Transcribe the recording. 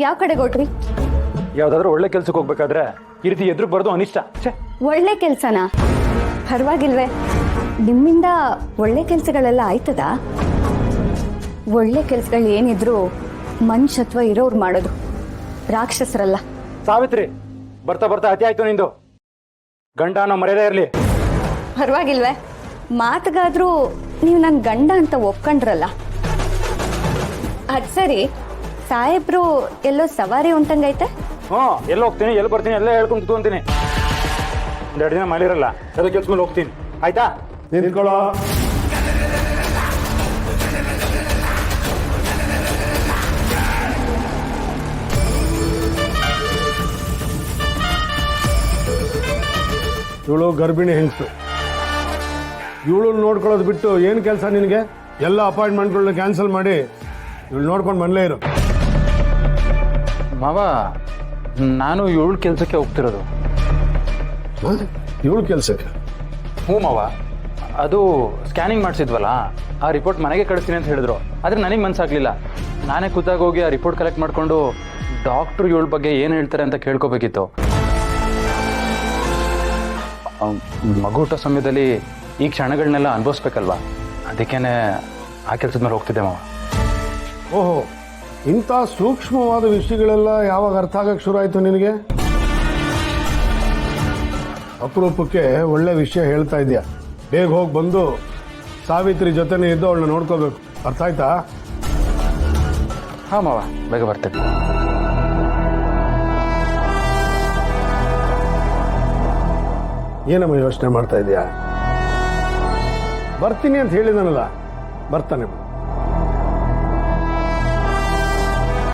ಯಾವ ಕಡೆಗೆ ಹೊಟ್ರಿ? ಯಾವ್ದಾದ್ರು ಒಳ್ಳೆ ಕೆಲ್ಸಕ್ಕೆ ಹೋಗ್ಬೇಕಾದ್ರೆ ಈ ರೀತಿ ಎದುರು ಬರೋದು ಅನಿಷ್ಟ. ಒಳ್ಳೆ ಕೆಲ್ಸನಾ? ಪರವಾಗಿಲ್ವೇ, ನಿಮ್ಮಿಂದ ಒಳ್ಳೆ ಕೆಲ್ಸಗಳೆಲ್ಲ ಆಯ್ತದ? ಒಳ್ಳೆ ಕೆಲ್ಸಗಳು ಏನಿದ್ರು ಮನುಷ್ಯತ್ವ ಇರೋರು ಮಾಡೋದು, ರಾಕ್ಷಸರಲ್ಲ. ಸಾವಿತ್ರಿ, ಬರ್ತಾ ಬರ್ತಾ ಅತಿ ಆಯ್ತು ನಿಂದು. ಗಂಡ ಅನ್ನೋ ಮರ್ಯಾದೆ ಇರ್ಲಿ. ಪರವಾಗಿಲ್ವೇ, ಮಾತುಗಾದ್ರೂ ನೀವು ನನ್ನ ಗಂಡ ಅಂತ ಒಪ್ಕೊಂಡ್ರಲ್ಲ. ಅದ್ ಸರಿ, ಸಾಹೇಬ್ರು ಎಲ್ಲೋ ಸವಾರಿ ಉಂಟಂಗೈತೆ? ಎಲ್ಲಿ ಹೋಗ್ತೀನಿ, ಎಲ್ಲಿ ಬರ್ತೀನಿ ಎಲ್ಲ ಹೇಳ್ಕೊಂಡು ಕೂತ್ಕೊಂತೀನಿ. ಒಂದೆರಡು ದಿನ ಮಾಡಿರಲ್ಲ, ಅದೇ ಕೆಲ್ಸ ಮೇಲೆ ಹೋಗ್ತೀನಿ. ಆಯ್ತಾ? ನಿಂತ್ಕೊಳ್ಳೋ. ಇವಳು ಗರ್ಭಿಣಿ ಹೆಂಗಸು. ಇವಳು ನೋಡ್ಕೊಳ್ಳೋದು ಬಿಟ್ಟು ಏನು ಕೆಲಸ ನಿನಗೆ? ಎಲ್ಲ ಅಪಾಯಿಂಟ್ಮೆಂಟ್ಗಳನ್ನ ಕ್ಯಾನ್ಸಲ್ ಮಾಡಿ ಇವಳು ನೋಡ್ಕೊಂಡು ಮನೇಲೇ ಇರು. ಮಾವ, ನಾನು ಇವಳು ಕೆಲ್ಸಕ್ಕೆ ಹೋಗ್ತಿರೋದು. ಇವಳು ಕೆಲಸಕ್ಕೆ? ಹ್ಞೂ ಮಾವ, ಅದು ಸ್ಕ್ಯಾನಿಂಗ್ ಮಾಡಿಸಿದ್ವಲ್ಲ, ಆ ರಿಪೋರ್ಟ್ ಮನೆಗೆ ಕಳಿಸ್ತೀನಿ ಅಂತ ಹೇಳಿದ್ರು. ಆದರೆ ನನಗೆ ಮನಸ್ಸಾಗಲಿಲ್ಲ. ನಾನೇ ಖುದ್ದಾಗಿ ಹೋಗಿ ಆ ರಿಪೋರ್ಟ್ ಕಲೆಕ್ಟ್ ಮಾಡಿಕೊಂಡು ಡಾಕ್ಟ್ರು ಇವಳ ಬಗ್ಗೆ ಏನು ಹೇಳ್ತಾರೆ ಅಂತ ಕೇಳ್ಕೊಬೇಕಿತ್ತು. ಮಗು ಹುಟ್ಟೋ ಸಮಯದಲ್ಲಿ ಈ ಕ್ಷಣಗಳನ್ನೆಲ್ಲ ಅನುಭವಿಸ್ಬೇಕಲ್ವಾ, ಅದಕ್ಕೇನೆ ಆ ಕೆಲಸದ ಮೇಲೆ ಹೋಗ್ತಿದ್ದೆ ಮಾವ. ಓಹೋ, ಇಂಥ ಸೂಕ್ಷ್ಮವಾದ ವಿಷಯಗಳೆಲ್ಲ ಯಾವಾಗ ಅರ್ಥ ಆಗಕ್ಕೆ ಶುರು ಆಯಿತು ನಿನಗೆ? ಅಪರೂಪಕ್ಕೆ ಒಳ್ಳೆ ವಿಷಯ ಹೇಳ್ತಾ ಇದೆಯಾ. ಬೇಗ ಹೋಗಿ ಬಂದು ಸಾವಿತ್ರಿ ಜೊತೆನೇ ಇದ್ದು ಅವಳನ್ನ ನೋಡ್ಕೋಬೇಕು. ಅರ್ಥ ಆಯ್ತಾ? ಹಾಂ ಮಾವ, ಬೇಗ ಬರ್ತೇನೆ. ಏನಮ್ಮ ಯೋಚನೆ ಮಾಡ್ತಾ ಇದೆಯಾ? ಬರ್ತೀನಿ ಅಂತ ಹೇಳಿದನಲ್ಲ, ಬರ್ತಾನೆ.